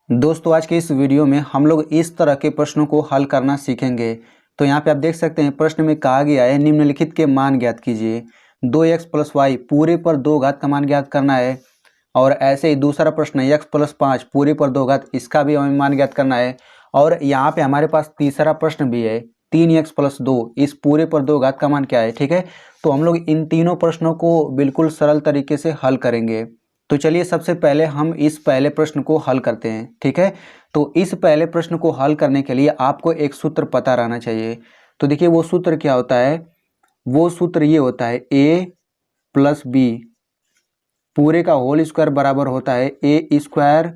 दोस्तों आज के इस वीडियो में हम लोग इस तरह के प्रश्नों को हल करना सीखेंगे। तो यहाँ पे आप देख सकते हैं प्रश्न में कहा गया है निम्नलिखित के मान ज्ञात कीजिए। 2x प्लस वाई पूरे पर 2 घात का मान ज्ञात करना है। और ऐसे ही दूसरा प्रश्न है x प्लस 5 पूरे पर 2 घात, इसका भी हमें मान ज्ञात करना है। और यहाँ पे हमारे पास तीसरा प्रश्न भी है 3x प्लस 2, इस पूरे पर 2 घात का मान क्या है। ठीक है, तो हम लोग इन तीनों प्रश्नों को बिल्कुल सरल तरीके से हल करेंगे। तो चलिए सबसे पहले हम इस पहले प्रश्न को हल करते हैं। ठीक है, तो इस पहले प्रश्न को हल करने के लिए आपको एक सूत्र पता रहना चाहिए। तो देखिए वो सूत्र क्या होता है, वो सूत्र ये होता है a प्लस बी पूरे का होल स्क्वायर बराबर होता है a square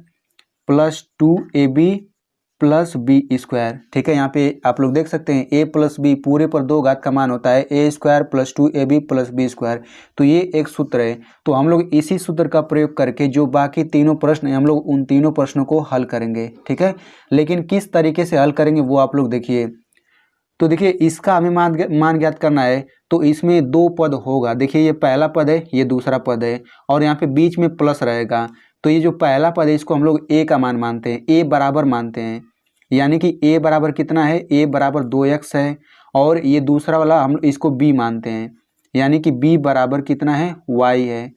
plus 2ab plus B square. ठीक है, यहाँ पे आप लोग देख सकते हैं a प्लस बी पूरे पर 2 घात का मान होता है a square plus 2ab plus B square. तो ये एक सूत्र है। तो हम लोग इसी सूत्र का प्रयोग करके जो बाकी तीनों प्रश्न हैं हम लोग उन तीनों प्रश्नों को हल करेंगे। ठीक है, लेकिन किस तरीके से हल करेंगे वो आप लोग देखिए। तो देखिए इसका हमें मान ज्ञात करना है। तो इसमें 2 पद होगा। देखिए ये पहला पद है, ये दूसरा पद है, और यहाँ पे बीच में प्लस रहेगा। तो ये जो पहला पद है इसको हम लोग a का मान मानते हैं, a बराबर मानते हैं। यानी कि a बराबर कितना है, a बराबर 2x है। और ये दूसरा वाला हम इसको b मानते हैं, यानी कि b बराबर कितना है, y है।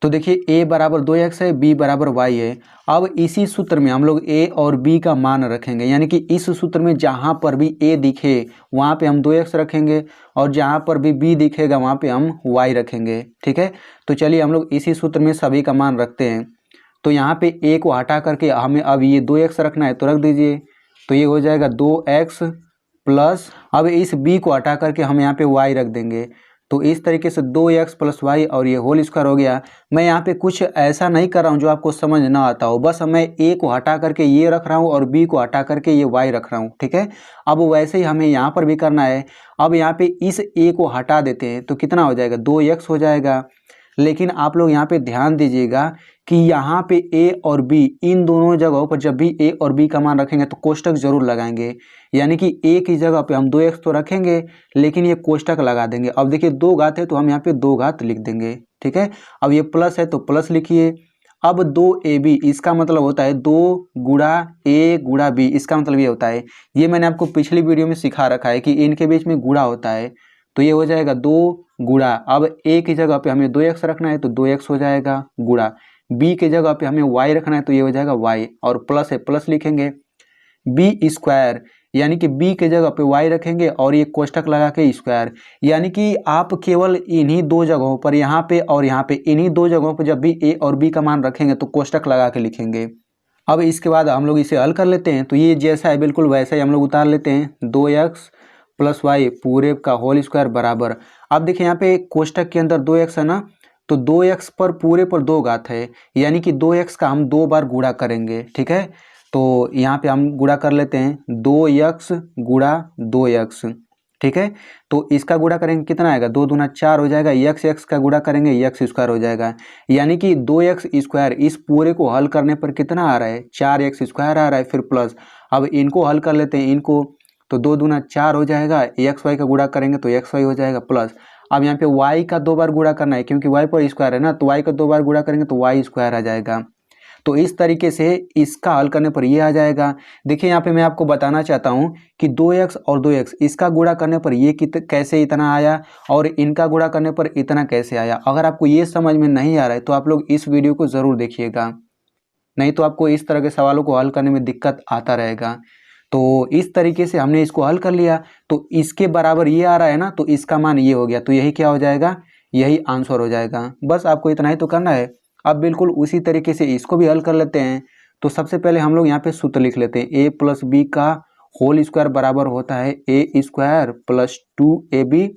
तो देखिए a बराबर 2x है, b बराबर y है। अब इसी सूत्र में हम लोग a और b का मान रखेंगे, यानी कि इस सूत्र में जहाँ पर भी a दिखे वहाँ पे हम 2x रखेंगे, और जहाँ पर भी b दिखेगा वहाँ पे हम y रखेंगे। ठीक है, तो चलिए हम लोग इसी सूत्र में सभी का मान रखते हैं। तो यहाँ पे a को हटा करके हमें अब ये 2x रखना है, तो रख दीजिए। तो ये हो जाएगा 2x प्लस, अब इस b को हटा करके हम यहाँ पे y रख देंगे। तो इस तरीके से 2x प्लस वाई और ये होल स्क्वायर हो गया। मैं यहाँ पे कुछ ऐसा नहीं कर रहा हूँ जो आपको समझ ना आता हो, बस मैं a को हटा करके ये रख रहा हूँ और b को हटा करके ये y रख रहा हूँ। ठीक है, अब वैसे ही हमें यहाँ पर भी करना है। अब यहाँ पे इस a को हटा देते हैं तो कितना हो जाएगा, 2x हो जाएगा। लेकिन आप लोग यहाँ पे ध्यान दीजिएगा कि यहाँ पे a और b इन दोनों जगहों पर जब भी a और b का मान रखेंगे तो कोष्टक जरूर लगाएंगे। यानी कि a की जगह पे हम 2x तो रखेंगे लेकिन ये कोष्टक लगा देंगे। अब देखिए 2 घात है तो हम यहाँ पे 2 घात लिख देंगे। ठीक है, अब ये प्लस है तो प्लस लिखिए। अब 2ab इसका मतलब होता है 2 गुणा a गुणा b, इसका मतलब ये होता है, ये मैंने आपको पिछली वीडियो में सिखा रखा है कि इनके बीच में गुणा होता है। तो ये हो जाएगा 2 गुणा, अब a की जगह पे हमें 2x रखना है तो 2x हो जाएगा, गुणा b की जगह पे हमें y रखना है तो ये हो जाएगा y, और प्लस है प्लस लिखेंगे। b स्क्वायर यानी कि b की जगह पे y रखेंगे और ये कोष्टक लगा के स्क्वायर, यानी कि आप केवल इन्हीं 2 जगहों पर, यहाँ पे और यहाँ पे, इन्हीं 2 जगहों पर जब भी a और b का मान रखेंगे तो कोष्टक लगा के लिखेंगे। अब इसके बाद हम लोग इसे हल कर लेते हैं। तो ये जैसा है बिल्कुल वैसा ही हम लोग उतार लेते हैं। 2x प्लस वाई पूरे का होल स्क्वायर बराबर, अब देखिए यहाँ पे कोष्टक के अंदर 2x है ना, तो 2x पर पूरे पर 2 घात है, यानी कि 2x का हम 2 बार गुणा करेंगे। ठीक है, तो यहाँ पे हम गुणा कर लेते हैं 2x गुणा 2x। ठीक है, तो इसका गुणा करेंगे कितना आएगा, 2 दूना 4 हो जाएगा। x का गुणा करेंगे x स्क्वायर हो जाएगा, यानी कि 2x स्क्वायर इस पूरे को हल करने पर कितना आ रहा है, 4x स्क्वायर आ रहा है, फिर प्लस। अब इनको हल कर लेते हैं इनको, तो 2 दूना 4 हो जाएगा, एक्स वाई का गुणा करेंगे तो एक्स वाई हो जाएगा प्लस। अब यहाँ पे y का 2 बार गुणा करना है क्योंकि y पर स्क्वायर है ना, तो y का 2 बार गुणा करेंगे तो y स्क्वायर आ जाएगा। तो इस तरीके से इसका हल करने पर ये आ जाएगा। देखिए यहाँ पे मैं आपको बताना चाहता हूँ कि 2x और 2x इसका गुणा करने पर ये कैसे इतना आया और इनका गुणा करने पर इतना कैसे आया। अगर आपको ये समझ में नहीं आ रहा है तो आप लोग इस वीडियो को ज़रूर देखिएगा, नहीं तो आपको इस तरह के सवालों को हल करने में दिक्कत आता रहेगा। तो इस तरीके से हमने इसको हल कर लिया, तो इसके बराबर ये आ रहा है ना, तो इसका मान ये हो गया, तो यही क्या हो जाएगा, यही आंसर हो जाएगा। बस आपको इतना ही तो करना है। अब बिल्कुल उसी तरीके से इसको भी हल कर लेते हैं। तो सबसे पहले हम लोग यहाँ पे सूत्र लिख लेते हैं, a प्लस बी का होल स्क्वायर बराबर होता है a square plus 2ab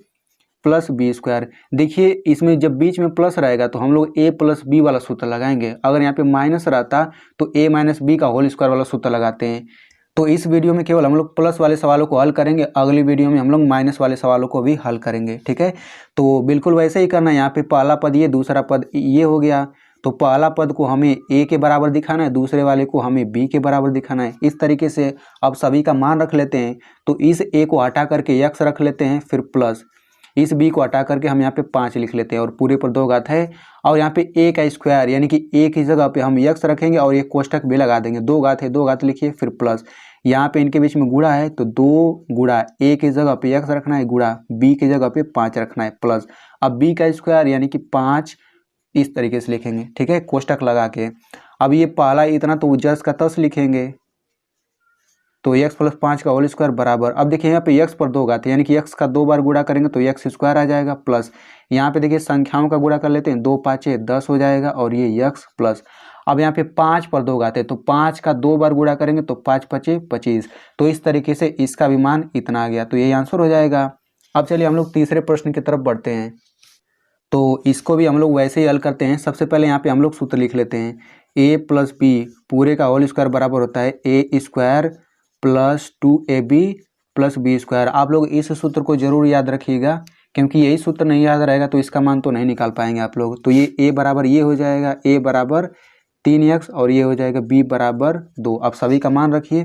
plus B square. देखिए इसमें जब बीच में प्लस रहेगा तो हम लोग a प्लस बी वाला सूत्र लगाएंगे, अगर यहाँ पे माइनस रहता तो a माइनस बी का होल स्क्वायर वाला सूत्र लगाते हैं। तो इस वीडियो में केवल हम लोग प्लस वाले सवालों को हल करेंगे, अगली वीडियो में हम लोग माइनस वाले सवालों को भी हल करेंगे। ठीक है, तो बिल्कुल वैसे ही करना है। यहाँ पे पहला पद ये, दूसरा पद ये हो गया, तो पहला पद को हमें a के बराबर दिखाना है, दूसरे वाले को हमें b के बराबर दिखाना है। इस तरीके से अब सभी का मान रख लेते हैं। तो इस a को हटा करके x रख लेते हैं, फिर प्लस इस b को हटा करके हम यहाँ पे 5 लिख लेते हैं और पूरे पर 2 घात है और यहाँ पे a का स्क्वायर यानी कि a की जगह पे हम x रखेंगे और ये कोष्टक भी लगा देंगे। 2 घात है 2 घात लिखिए फिर प्लस यहाँ पे इनके बीच में गुणा है तो 2 गुणा a की जगह पे x रखना है गुणा b की जगह पे 5 रखना है प्लस अब b का स्क्वायर यानी कि 5 इस तरीके से लिखेंगे, ठीक है, कोष्टक लगा के। अब ये पहला इतना तो जस का तस लिखेंगे तो x प्लस 5 का होल स्क्वायर बराबर, अब देखिए यहाँ पे x पर 2 घात यानी कि x का 2 बार गुणा करेंगे तो x स्क्वायर आ जाएगा प्लस यहाँ पे देखिए संख्याओं का गुणा कर लेते हैं 2 5 10 हो जाएगा और ये x प्लस अब यहाँ पे 5 पर 2 घात है तो 5 का 2 बार गुणा करेंगे तो 5 5 25, तो इस तरीके से इसका भी मान इतना आ गया, तो यही आंसर हो जाएगा। अब चलिए हम लोग तीसरे प्रश्न की तरफ बढ़ते हैं, तो इसको भी हम लोग वैसे ही हल करते हैं। सबसे पहले यहाँ पे हम लोग सूत्र लिख लेते हैं a प्लस बी पूरे का होल स्क्वायर बराबर होता है a square plus 2ab plus B square. आप लोग इस सूत्र को जरूर याद रखिएगा क्योंकि यही सूत्र नहीं याद रहेगा तो इसका मान तो नहीं निकाल पाएंगे आप लोग। तो ये a बराबर ये हो जाएगा a बराबर 3x और ये हो जाएगा b बराबर 2। अब सभी का मान रखिए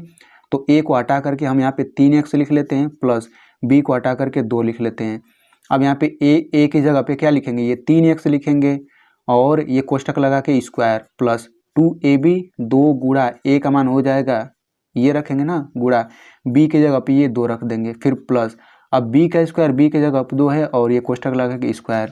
तो a को हटा करके हम यहाँ पे 3x लिख लेते हैं प्लस b को हटा करके 2 लिख लेते हैं। अब यहाँ पे a की जगह पे क्या लिखेंगे, ये 3x लिखेंगे और ये कोष्टक लगा के स्क्वायर प्लस 2ab 2 गुणा a का मान हो जाएगा ये रखेंगे ना गुणा b की जगह पे ये 2 रख देंगे फिर प्लस अब b का स्क्वायर b की जगह पे 2 है और ये कोष्टक लगा के स्क्वायर,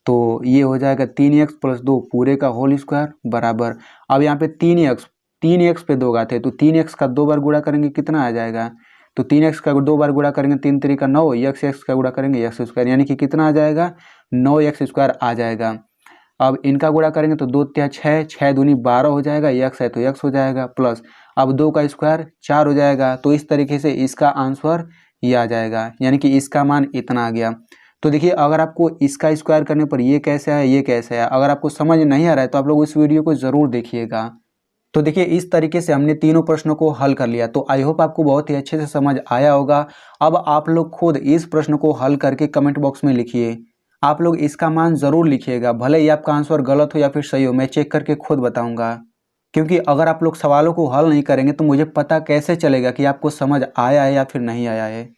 तो ये हो जाएगा 3x प्लस 2 पूरे का होल स्क्वायर बराबर। अब यहाँ पे 3x पे 2 घात है तो 3x का 2 बार गुणा करेंगे कितना आ जाएगा, तो 3x का 2 बार गुणा करेंगे 3 3 9 x का गुणा करेंगे x स्क्वायर यानी कि कितना आ जाएगा 9x स्क्वायर आ जाएगा। अब इनका गुणा करेंगे तो 2 3 6 6 दूनी 12 हो जाएगा, x है तो x हो जाएगा प्लस अब 2 का स्क्वायर 4 हो जाएगा। तो इस तरीके से इसका आंसर ये आ जाएगा यानी कि इसका मान इतना आ गया। तो देखिए अगर आपको इसका स्क्वायर करने पर ये कैसे आया ये कैसे आया, अगर आपको समझ नहीं आ रहा है तो आप लोग इस वीडियो को ज़रूर देखिएगा। तो देखिए इस तरीके से हमने तीनों प्रश्नों को हल कर लिया, तो आई होप आपको बहुत ही अच्छे से समझ आया होगा। अब आप लोग खुद इस प्रश्न को हल करके कमेंट बॉक्स में लिखिए, आप लोग इसका मान ज़रूर लिखिएगा, भले ही आपका आंसर गलत हो या फिर सही हो, मैं चेक करके खुद बताऊंगा। क्योंकि अगर आप लोग सवालों को हल नहीं करेंगे तो मुझे पता कैसे चलेगा कि आपको समझ आया है या फिर नहीं आया है।